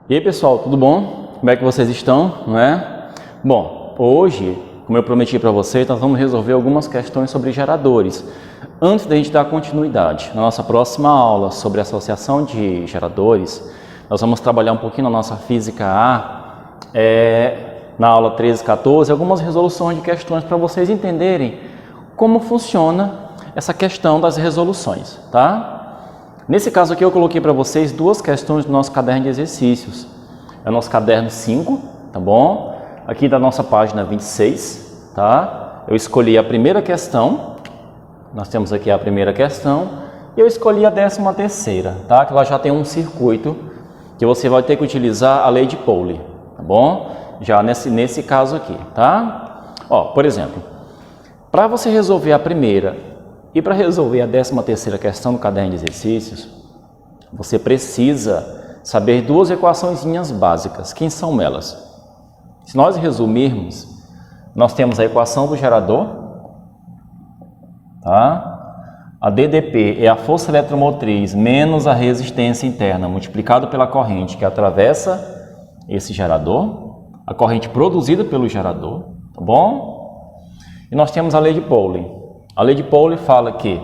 E aí pessoal, tudo bom? Como é que vocês estão? Não é? Bom, hoje, como eu prometi para vocês, nós vamos resolver algumas questões sobre geradores. Antes da gente dar continuidade, na nossa próxima aula sobre associação de geradores, nós vamos trabalhar um pouquinho na nossa Física A, na aula 13 e 14, algumas resoluções de questões para vocês entenderem como funciona essa questão das resoluções, tá? Nesse caso aqui eu coloquei para vocês duas questões do nosso caderno de exercícios. É o nosso caderno 5, tá bom? Aqui da nossa página 26, tá? Eu escolhi a primeira questão, nós temos aqui a primeira questão, e eu escolhi a 13ª, tá? Que ela já tem um circuito que você vai ter que utilizar a lei de Pauli, tá bom? Já nesse caso aqui, tá? Ó, por exemplo, para você resolver a primeira e para resolver a 13ª questão do caderno de exercícios, você precisa saber duas equaçõezinhas básicas. Quem são elas? Se nós resumirmos, nós temos a equação do gerador, tá? A DDP é a força eletromotriz menos a resistência interna multiplicado pela corrente que atravessa esse gerador, a corrente produzida pelo gerador, tá bom? E nós temos a lei de Pauli. A lei de Pauli fala que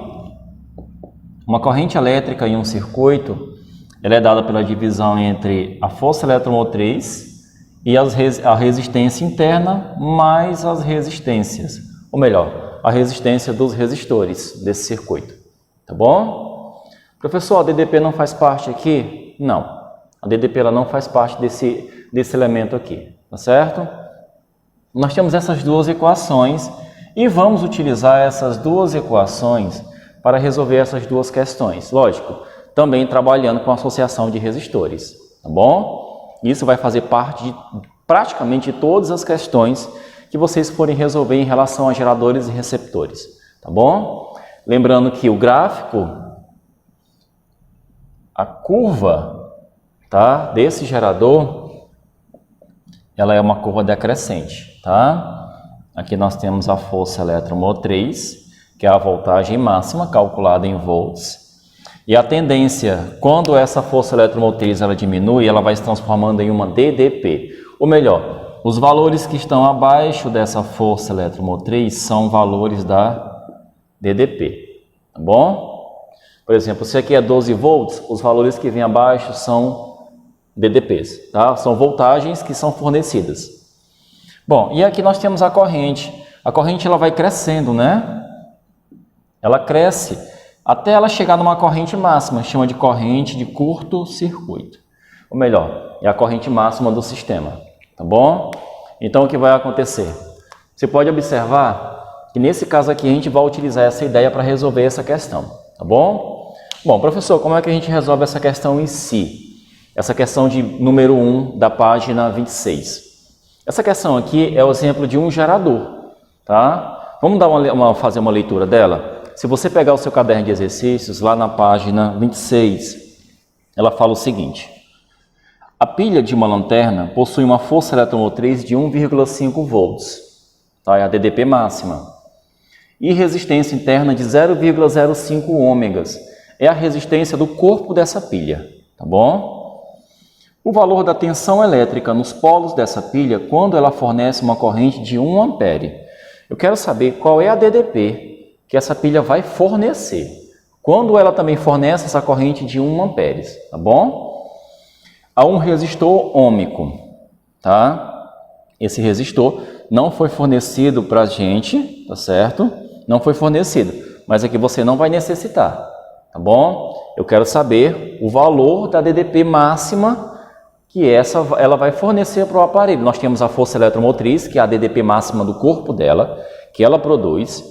uma corrente elétrica em um circuito ela é dada pela divisão entre a força eletromotriz e a resistência interna mais as resistências, ou melhor, a resistência dos resistores desse circuito, tá bom? Professor, a DDP não faz parte aqui? Não, a DDP ela não faz parte desse elemento aqui, tá certo? Nós temos essas duas equações e vamos utilizar essas duas equações para resolver essas duas questões. Lógico, também trabalhando com associação de resistores, tá bom? Isso vai fazer parte de praticamente todas as questões que vocês forem resolver em relação a geradores e receptores, tá bom? Lembrando que o gráfico, a curva, tá, desse gerador, ela é uma curva decrescente, tá? Aqui nós temos a força eletromotriz, que é a voltagem máxima calculada em volts. E a tendência, quando essa força eletromotriz ela diminui, ela vai se transformando em uma DDP. Ou melhor, os valores que estão abaixo dessa força eletromotriz são valores da DDP. Tá bom? Por exemplo, se aqui é 12 volts, os valores que vêm abaixo são DDPs. Tá? São voltagens que são fornecidas. Bom, e aqui nós temos a corrente. A corrente ela vai crescendo, né? Ela cresce até ela chegar numa corrente máxima, chama de corrente de curto-circuito. Ou melhor, é a corrente máxima do sistema, tá bom? Então o que vai acontecer? Você pode observar que nesse caso aqui a gente vai utilizar essa ideia para resolver essa questão, tá bom? Bom, professor, como é que a gente resolve essa questão em si? Essa questão de número 1 da página 26. Essa questão aqui é o exemplo de um gerador, tá? Vamos fazer uma leitura dela? Se você pegar o seu caderno de exercícios, lá na página 26, ela fala o seguinte: a pilha de uma lanterna possui uma força eletromotriz de 1,5 volts, tá? É a DDP máxima, e resistência interna de 0,05 ômegas, é a resistência do corpo dessa pilha, tá bom? O valor da tensão elétrica nos polos dessa pilha quando ela fornece uma corrente de 1 ampere. Eu quero saber qual é a DDP que essa pilha vai fornecer quando ela também fornece essa corrente de 1 ampere, tá bom? Há um resistor ôhmico, tá? Esse resistor não foi fornecido para a gente, tá certo? Não foi fornecido, mas aqui você não vai necessitar, tá bom? Eu quero saber o valor da DDP máxima que ela vai fornecer para o aparelho. Nós temos a força eletromotriz, que é a DDP máxima do corpo dela, que ela produz,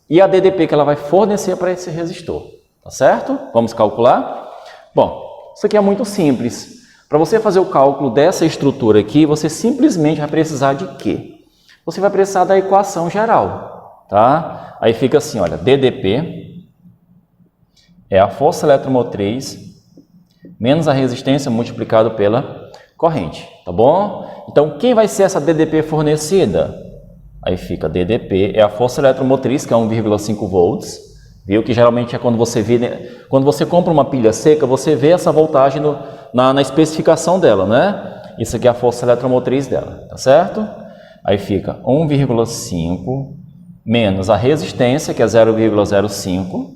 e a DDP que ela vai fornecer para esse resistor, tá certo? Vamos calcular? Bom, isso aqui é muito simples. Para você fazer o cálculo dessa estrutura aqui, você simplesmente vai precisar de quê? Você vai precisar da equação geral, tá? Aí fica assim, olha, DDP é a força eletromotriz menos a resistência multiplicado pela corrente, tá bom? Então, quem vai ser essa DDP fornecida? Aí fica DDP, é a força eletromotriz, que é 1,5 volts, Viu? Que geralmente é quando você vê, quando você compra uma pilha seca, você vê essa voltagem na especificação dela, né? Isso aqui é a força eletromotriz dela, tá certo? Aí fica 1,5 menos a resistência, que é 0,05,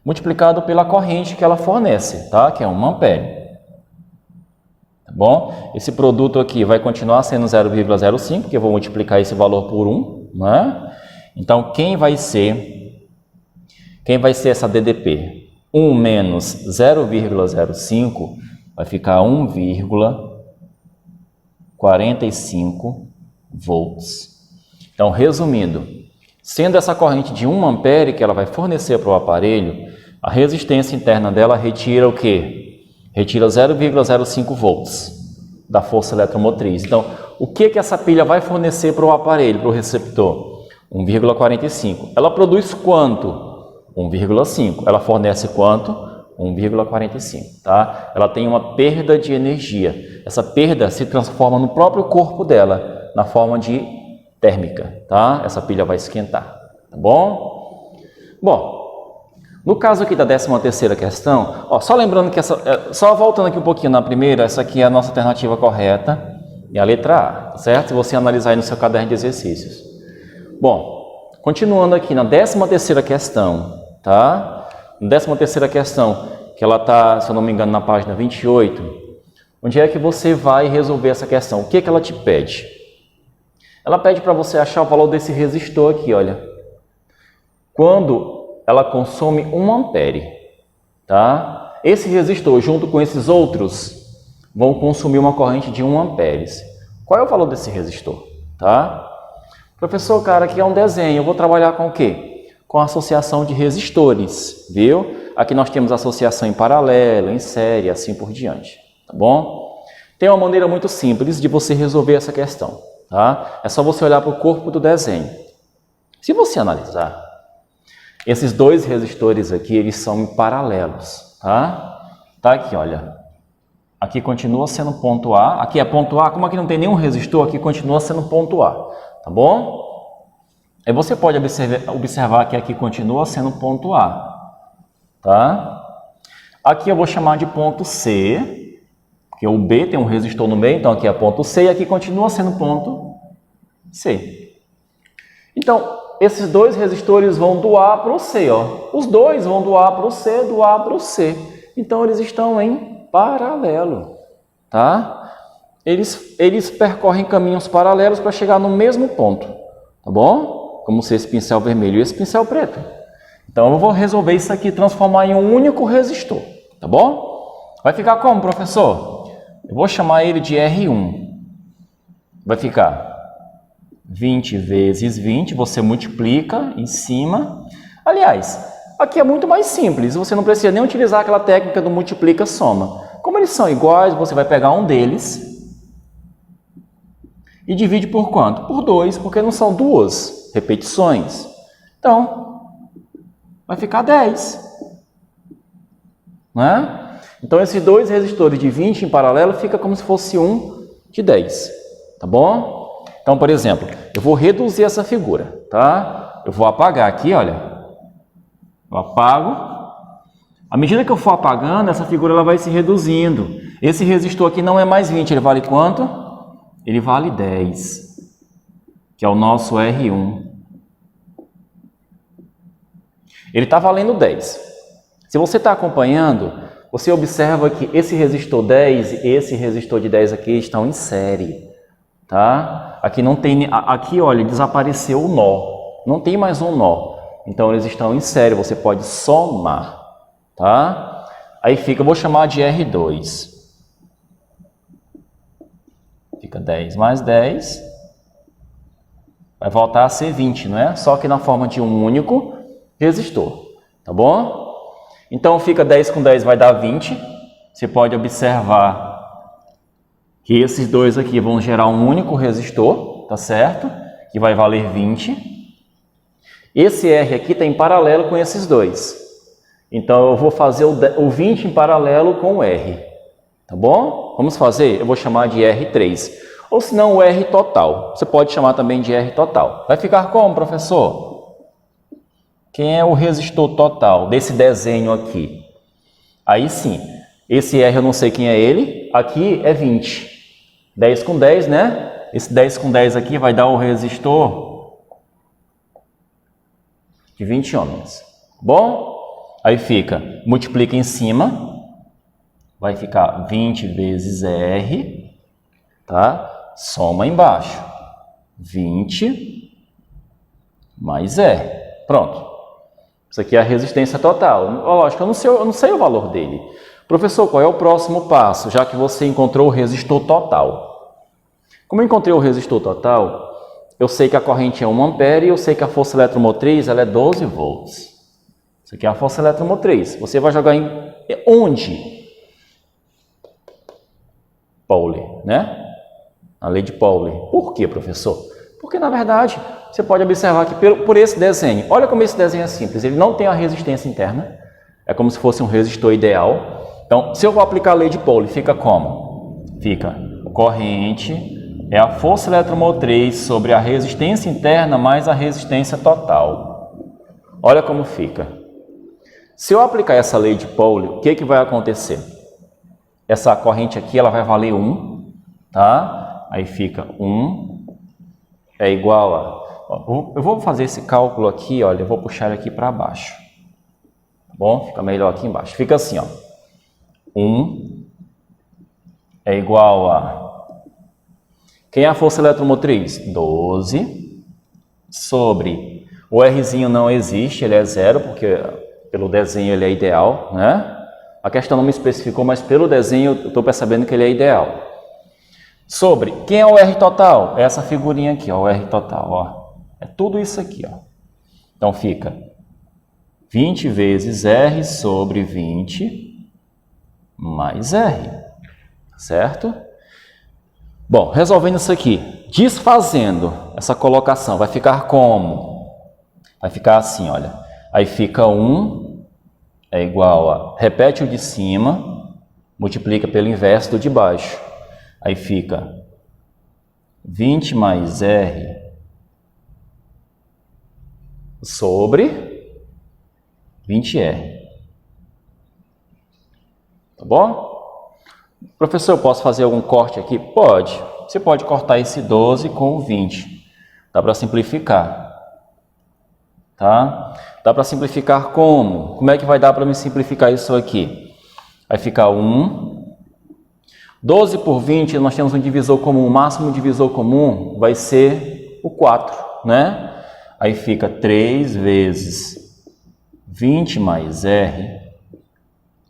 multiplicado pela corrente que ela fornece, tá? Que é 1 ampere. Tá bom? Esse produto aqui vai continuar sendo 0,05, porque eu vou multiplicar esse valor por 1, né? Então, quem vai ser essa DDP? 1 menos 0,05 vai ficar 1,45 volts. Então, resumindo, sendo essa corrente de 1 ampere que ela vai fornecer para o aparelho, a resistência interna dela retira o quê? Retira 0,05 volts da força eletromotriz. Então, o que essa pilha vai fornecer para o aparelho, para o receptor? 1,45. Ela produz quanto? 1,5. Ela fornece quanto? 1,45. Tá? Ela tem uma perda de energia. Essa perda se transforma no próprio corpo dela, na forma de térmica. Tá? Essa pilha vai esquentar. Tá bom? Bom, no caso aqui da 13ª questão, ó, só lembrando que só voltando aqui um pouquinho na primeira, essa aqui é a nossa alternativa correta, é a letra A, tá certo? Se você analisar aí no seu caderno de exercícios. Bom, continuando aqui na 13ª questão, tá? Na 13ª questão, que ela está, se eu não me engano, na página 28, onde é que você vai resolver essa questão? O que ela te pede? Ela pede para você achar o valor desse resistor aqui, olha. Quando ela consome 1 ampere, tá? Esse resistor, junto com esses outros, vão consumir uma corrente de 1 amperes. Qual é o valor desse resistor, tá? Professor, cara, aqui é um desenho, eu vou trabalhar com o quê? Com a associação de resistores, viu? Aqui nós temos associação em paralelo, em série, assim por diante, tá bom? Tem uma maneira muito simples de você resolver essa questão, tá? É só você olhar para o corpo do desenho. Se você analisar, esses dois resistores aqui, eles são paralelos, tá? Tá aqui, olha. Aqui continua sendo ponto A, aqui é ponto A, como aqui não tem nenhum resistor, aqui continua sendo ponto A, tá bom? Aí você pode observar que aqui continua sendo ponto A, tá? Aqui eu vou chamar de ponto C, porque o B tem um resistor no meio, então aqui é ponto C, e aqui continua sendo ponto C. Então, esses dois resistores vão do A para o C, ó. Os dois vão do A para o C, do A para o C. Então, eles estão em paralelo, tá? Eles percorrem caminhos paralelos para chegar no mesmo ponto, tá bom? Como se esse pincel vermelho e esse pincel preto. Então, eu vou resolver isso aqui, transformar em um único resistor, tá bom? Vai ficar como, professor? Eu vou chamar ele de R1. Vai ficar 20 vezes 20, você multiplica em cima. Aliás, aqui é muito mais simples, você não precisa nem utilizar aquela técnica do multiplica-soma. Como eles são iguais, você vai pegar um deles e divide por quanto? Por 2, porque não são duas repetições. Então, vai ficar 10. Né? Então, esses dois resistores de 20 em paralelo fica como se fosse um de 10. Tá bom? Então, por exemplo, eu vou reduzir essa figura, tá? Eu vou apagar aqui, olha. Eu apago. À medida que eu for apagando, essa figura ela vai se reduzindo. Esse resistor aqui não é mais 20, ele vale quanto? Ele vale 10, que é o nosso R1. Ele está valendo 10. Se você está acompanhando, você observa que esse resistor 10 e esse resistor de 10 aqui estão em série. Tá? Aqui não tem, aqui olha, desapareceu o nó, não tem mais um nó, então eles estão em série, você pode somar, tá? Aí fica, eu vou chamar de R2, fica 10 mais 10, vai voltar a ser 20, não é? Só que na forma de um único resistor, tá bom? Então fica 10 com 10 vai dar 20, você pode observar que esses dois aqui vão gerar um único resistor, tá certo? Que vai valer 20. Esse R aqui está em paralelo com esses dois. Então, eu vou fazer o 20 em paralelo com o R. Tá bom? Vamos fazer? Eu vou chamar de R3. Ou se não, o R total. Você pode chamar também de R total. Vai ficar como, professor? Quem é o resistor total desse desenho aqui? Aí sim, esse R eu não sei quem é ele, aqui é 20. 10 com 10, né? Esse 10 com 10 aqui vai dar o resistor de 20 ohms. Bom? Aí fica, multiplica em cima, vai ficar 20 vezes R, tá? Soma embaixo, 20 mais R. Pronto. Isso aqui é a resistência total. Lógico, eu não sei o valor dele. Professor, qual é o próximo passo, já que você encontrou o resistor total? Como eu encontrei o resistor total, eu sei que a corrente é 1 ampere e eu sei que a força eletromotriz ela é 12 volts. Isso aqui é a força eletromotriz. Você vai jogar em onde? Pauli, né? A lei de Pauli. Por quê, professor? Porque, na verdade, você pode observar que por esse desenho, olha como esse desenho é simples, ele não tem a resistência interna, é como se fosse um resistor ideal. Então, se eu vou aplicar a lei de Pauli, fica como? Fica corrente é a força eletromotriz sobre a resistência interna mais a resistência total. Olha como fica. Se eu aplicar essa lei de Pauli, o que vai acontecer? Essa corrente aqui ela vai valer 1, tá? Aí fica 1 é igual a... Eu vou fazer esse cálculo aqui, olha, eu vou puxar ele aqui para baixo. Tá bom? Fica melhor aqui embaixo. Fica assim, ó. 1 é igual a... Quem é a força eletromotriz? 12 sobre... O Rzinho não existe, ele é 0, porque pelo desenho ele é ideal, né? A questão não me especificou, mas pelo desenho eu estou percebendo que ele é ideal. Sobre, quem é o R total? É essa figurinha aqui, ó, o R total, ó. É tudo isso aqui, ó. Então fica 20 vezes R sobre 20 mais R, certo? Bom, resolvendo isso aqui, desfazendo essa colocação, vai ficar como? Vai ficar assim, olha. Aí fica 1 é igual a, repete o de cima, multiplica pelo inverso do de baixo. Aí fica 20 mais R sobre 20R. Tá bom? Professor, eu posso fazer algum corte aqui? Pode. Você pode cortar esse 12 com o 20. Dá para simplificar. Tá? Dá para simplificar como? Como é que vai dar para me simplificar isso aqui? Vai ficar 1. 12 por 20, nós temos um divisor comum. O máximo divisor comum vai ser o 4, né? Aí fica 3 vezes 20 mais R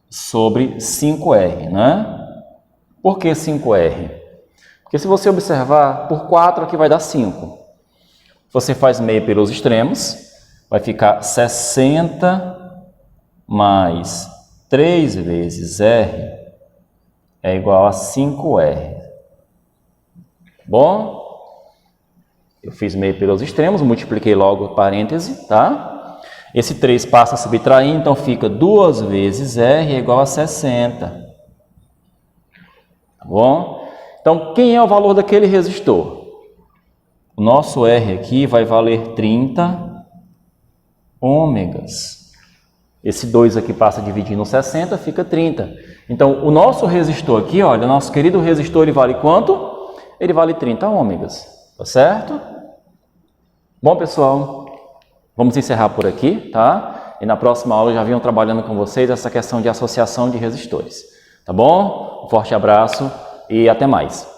sobre 5R, né? Por que 5R? Porque se você observar, por 4 aqui vai dar 5. Você faz meio pelos extremos, vai ficar 60 mais 3 vezes R é igual a 5R. Bom, eu fiz meio pelos extremos, multipliquei logo parêntese, tá? Esse 3 passa a subtrair, então fica 2 vezes R é igual a 60. Tá bom? Então, quem é o valor daquele resistor? O nosso R aqui vai valer 30 ômegas. Esse 2 aqui passa dividindo 60, fica 30. Então, o nosso resistor aqui, olha, o nosso querido resistor, ele vale quanto? Ele vale 30 ômegas, tá certo? Bom, pessoal, vamos encerrar por aqui, tá? E na próxima aula eu já venho trabalhando com vocês essa questão de associação de resistores, tá bom? Um forte abraço e até mais.